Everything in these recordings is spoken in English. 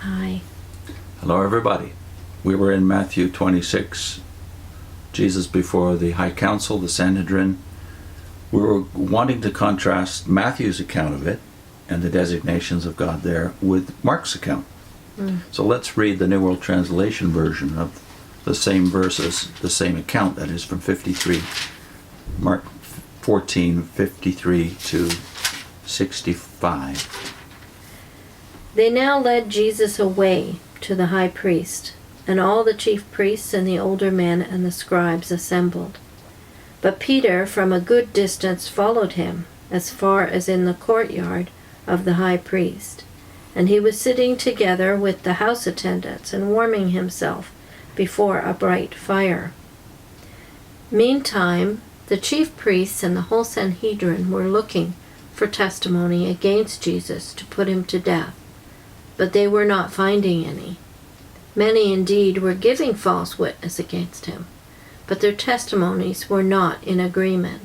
Hi. Hello, everybody. We were in Matthew 26, Jesus before the High Council, the Sanhedrin. We were wanting to contrast Matthew's account of it and the designations of God there with Mark's account. So let's read the New World Translation version of the same verses, the same account, that is from 53, Mark 14:53 to 65. They now led Jesus away to the high priest, and all the chief priests and the older men and the scribes assembled. But Peter from a good distance followed him, as far as in the courtyard of the high priest. And he was sitting together with the house attendants and warming himself before a bright fire. Meantime, the chief priests and the whole Sanhedrin were looking for testimony against Jesus to put him to death, but they were not finding any. Many indeed were giving false witness against him, but their testimonies were not in agreement.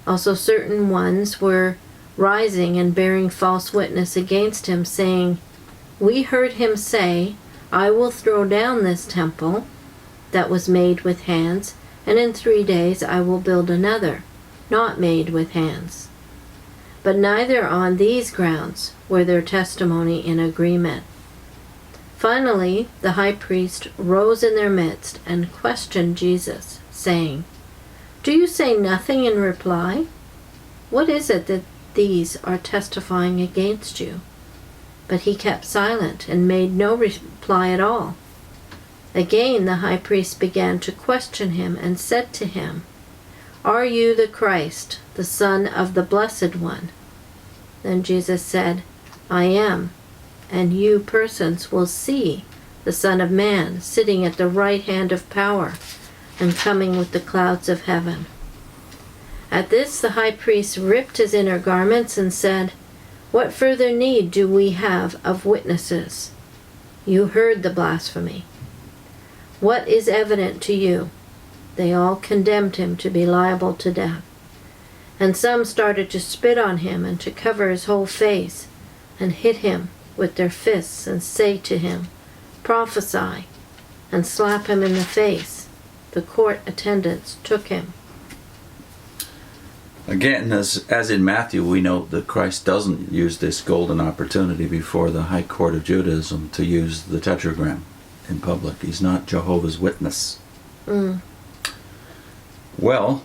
Also certain ones were rising and bearing false witness against him, saying, "We heard him say, 'I will throw down this temple that was made with hands, and in 3 days I will build another, not made with hands.' But neither on these grounds were their testimony in agreement. Finally, the high priest rose in their midst and questioned Jesus, saying, 'Do you say nothing in reply? What is it that these are testifying against you?' But he kept silent and made no reply at all. Again the high priest began to question him and said to him, 'Are you the Christ, the Son of the Blessed One?' Then Jesus said, 'I am, and you persons will see the Son of Man sitting at the right hand of power and coming with the clouds of heaven.' At this the high priest ripped his inner garments and said, 'What further need do we have of witnesses? You heard the blasphemy. What is evident to you?' They all condemned him to be liable to death. And some started to spit on him and to cover his whole face, and hit him with their fists and say to him, 'Prophesy,' and slap him in the face. The court attendants took him. Again, as in Matthew, we note that Christ doesn't use this golden opportunity before the High Court of Judaism to use the Tetragrammaton in public. He's not Jehovah's Witness. Well,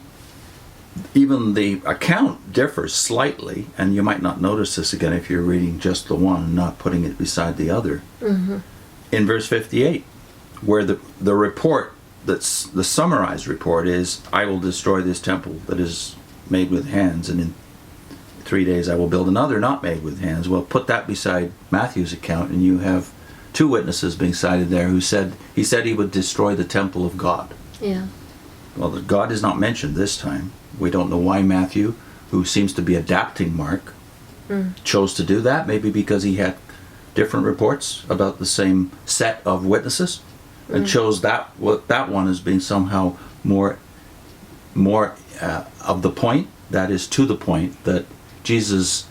even the account differs slightly, and you might not notice this again if you're reading just the one and not putting it beside the other. In verse 58, where the report, that's the summarized report, is, "I will destroy this temple that is made with hands, and in 3 days I will build another not made with hands." Well, put that beside Matthew's account, and you have two witnesses being cited there who said he would destroy the temple of God. Yeah. Well, God is not mentioned this time. We don't know why Matthew, who seems to be adapting Mark, chose to do that. Maybe because he had different reports about the same set of witnesses, and chose that one as being somehow more of the point, that is to the point, that Jesus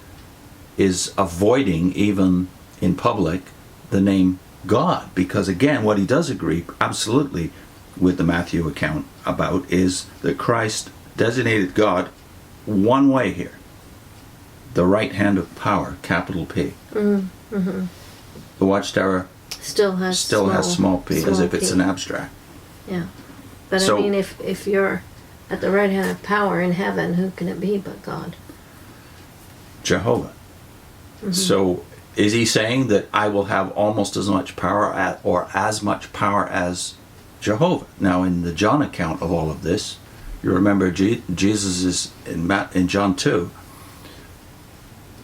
is avoiding, even in public, the name God. Because again, what he does agree absolutely with the Matthew account about is that Christ designated God one way here, the right hand of power, capital P. The Watchtower still has small p, as if it's an abstract. Yeah. But So, I mean, if you're at the right hand of power in heaven, who can it be but God? Jehovah. So is he saying that I will have almost as much power or as much power as Jehovah? Now, in the John account of all of this, you remember Jesus is in John 2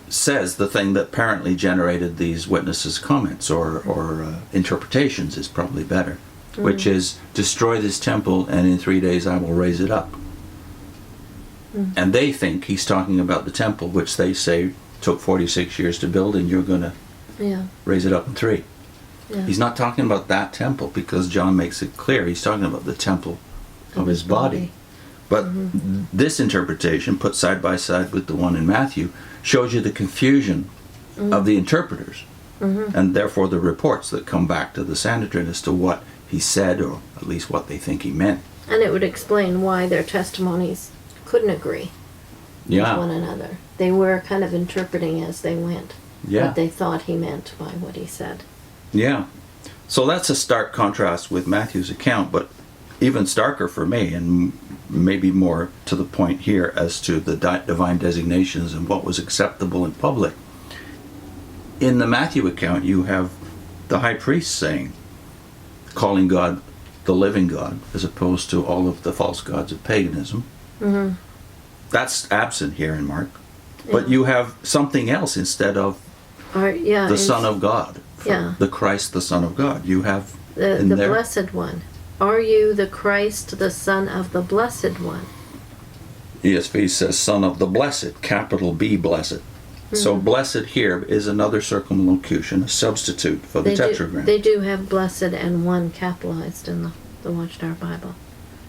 says the thing that apparently generated these witnesses' comments or interpretations is probably better, which is, "Destroy this temple, and in 3 days I will raise it up." And they think he's talking about the temple, which they say took 46 years to build, and you're going to raise it up in 3. Yeah. He's not talking about that temple, because John makes it clear he's talking about the temple of his body. But this interpretation, put side by side with the one in Matthew, shows you the confusion of the interpreters. And therefore the reports that come back to the Sanhedrin as to what he said, or at least what they think he meant. And it would explain why their testimonies couldn't agree with one another. They were kind of interpreting as they went what they thought he meant by what he said. Yeah. So that's a stark contrast with Matthew's account, but even starker for me, and maybe more to the point here as to the divine designations and what was acceptable in public. In the Matthew account, you have the high priest saying, calling God the living God, as opposed to all of the false gods of paganism. That's absent here in Mark. But you have something else instead of the Son of God. The Christ, the Son of God. You have the Blessed One. Are you the Christ, the Son of the Blessed One? ESV says Son of the Blessed, capital B, blessed. So blessed here is another circumlocution, a substitute for the Tetragrammaton. They do have blessed and one capitalized in the Watchtower Bible.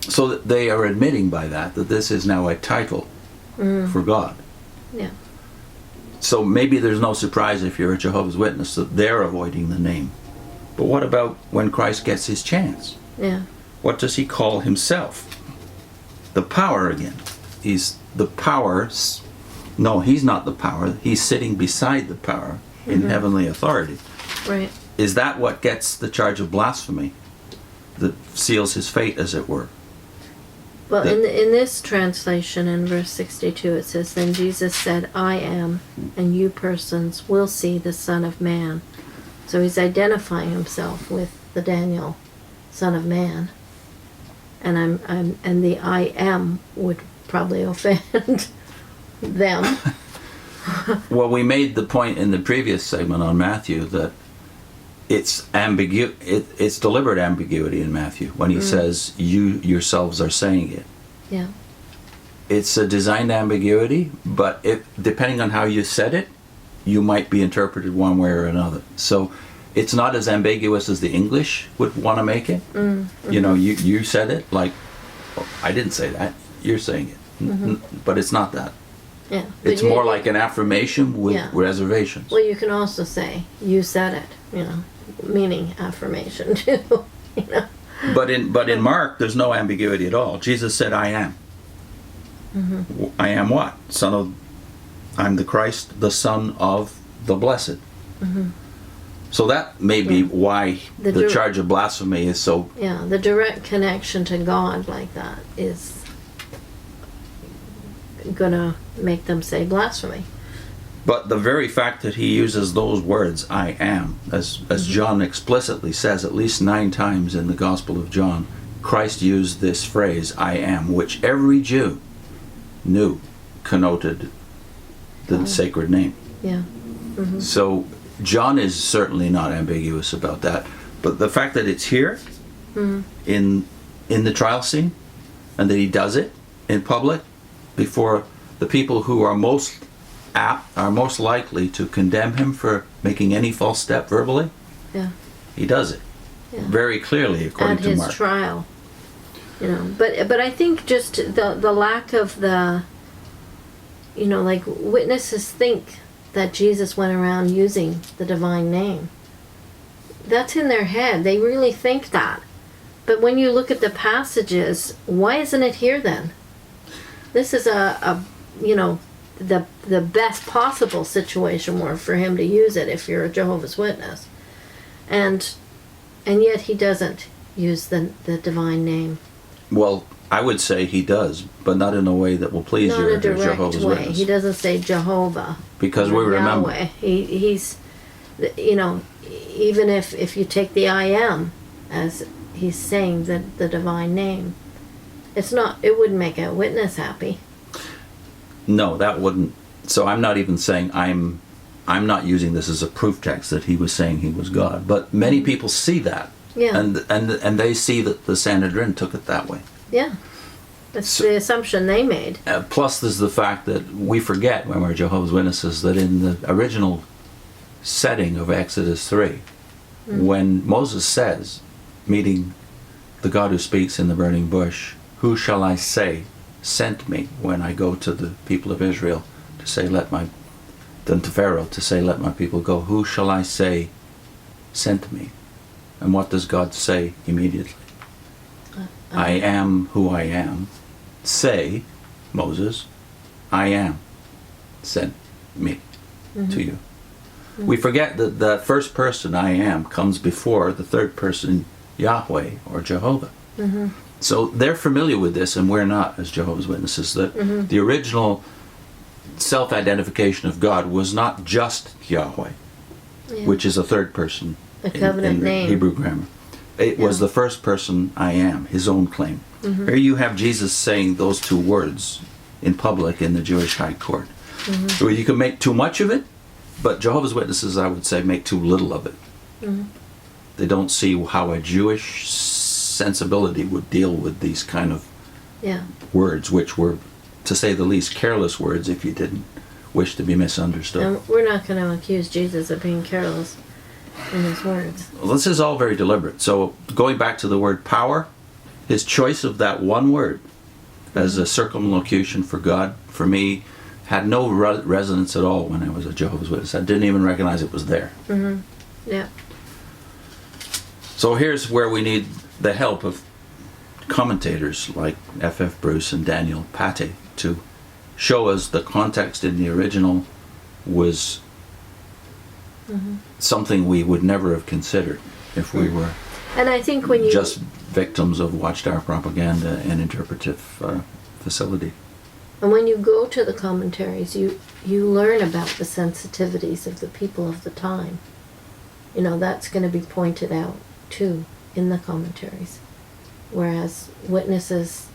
So that they are admitting by that this is now a title for God. Yeah. So maybe there's no surprise if you're a Jehovah's Witness that they're avoiding the name. But what about when Christ gets his chance? Yeah. What does he call himself? The power again. He's the power. No, he's not the power. He's sitting beside the power in heavenly authority. Right. Is that what gets the charge of blasphemy? That seals his fate, as it were? Well, in this translation, in verse 62, it says, "Then Jesus said, I am, and you persons will see the Son of Man." So he's identifying himself with the Daniel Son of Man. And and the I am would probably offend them. Well, we made the point in the previous segment on Matthew that it's it's deliberate ambiguity in Matthew when he says you yourselves are saying it. Yeah. It's a designed ambiguity, but depending on how you said it, you might be interpreted one way or another. So it's not as ambiguous as the English would want to make it. You know, you said it like, oh, I didn't say that, you're saying it. But it's not that. Yeah. It's more like an affirmation with reservations. Well, you can also say, you said it, you know, meaning affirmation too. You know? But in Mark, there's no ambiguity at all. Jesus said, I am. I am what? I'm the Christ, the Son of the Blessed. So that may be why the charge of blasphemy is so... Yeah, the direct connection to God like that is gonna make them say blasphemy. But the very fact that he uses those words, I am, as John explicitly says at least 9 times in the Gospel of John, Christ used this phrase, I am, which every Jew knew connoted the sacred name. Yeah. So John is certainly not ambiguous about that. But the fact that it's here in the trial scene, and that he does it in public before the people who are most apt, are most likely to condemn him for making any false step verbally, he does it very clearly according to Mark. At his trial, you know. But I think just the lack of the, you know, like witnesses think that Jesus went around using the divine name. That's in their head. They really think that. But when you look at the passages, why isn't it here then? This is a you know, the best possible situation where for him to use it if you're a Jehovah's Witness. And yet he doesn't use the divine name. Well, I would say he does, but not in a way that will please you if you're a Jehovah's Witness. He doesn't say Jehovah. Because we remember. Yahweh. He's, you know, even if you take the I am as he's saying the divine name, it wouldn't make a witness happy. No, that wouldn't. So I'm not even saying I'm not using this as a proof text that he was saying he was God. But many people see that. Yeah. And they see that the Sanhedrin took it that way. Yeah. That's the assumption they made. Plus there's the fact that we forget when we're Jehovah's Witnesses that in the original setting of Exodus 3, when Moses says, meeting the God who speaks in the burning bush, who shall I say sent me when I go to the people of Israel to say, let than to Pharaoh to say, let my people go. Who shall I say sent me? And what does God say immediately? I am who I am. Say, Moses, I am sent me to you. We forget that the first person, I am, comes before the third person, Yahweh or Jehovah. So they're familiar with this, and we're not, as Jehovah's Witnesses. The original self-identification of God was not just Yahweh, which is a third person covenant in name. Hebrew grammar. It was the first person, I am, his own claim. Here you have Jesus saying those two words in public in the Jewish high court. So you can make too much of it, but Jehovah's Witnesses, I would say, make too little of it. They don't see how a Jewish sensibility would deal with these kind of words, which were, to say the least, careless words if you didn't wish to be misunderstood. And we're not going to accuse Jesus of being careless in his words. Well, this is all very deliberate. So going back to the word power, his choice of that one word as a circumlocution for God, for me, had no resonance at all when I was a Jehovah's Witness. I didn't even recognize it was there. Yeah. So here's where we need the help of commentators like F.F. Bruce and Daniel Pate to show us the context in the original was something we would never have considered if we were And I think when you just victims of watchtower propaganda and interpretive facility. And when you go to the commentaries, you learn about the sensitivities of the people of the time. You know, that's going to be pointed out, too, in the commentaries. Whereas witnesses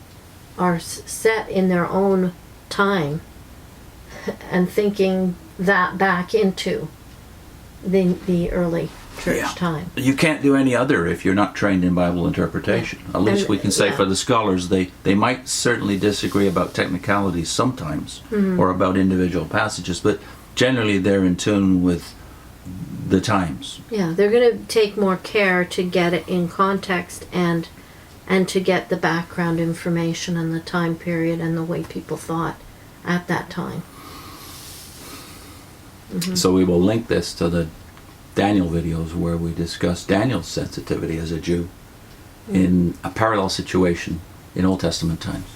are set in their own time and thinking that back into the early church time. You can't do any other if you're not trained in Bible interpretation. At least we can say for the scholars, they might certainly disagree about technicalities sometimes or about individual passages, but generally they're in tune with the times. Yeah, they're going to take more care to get it in context and to get the background information and the time period and the way people thought at that time. So we will link this to the Daniel videos where we discuss Daniel's sensitivity as a Jew in a parallel situation in Old Testament times.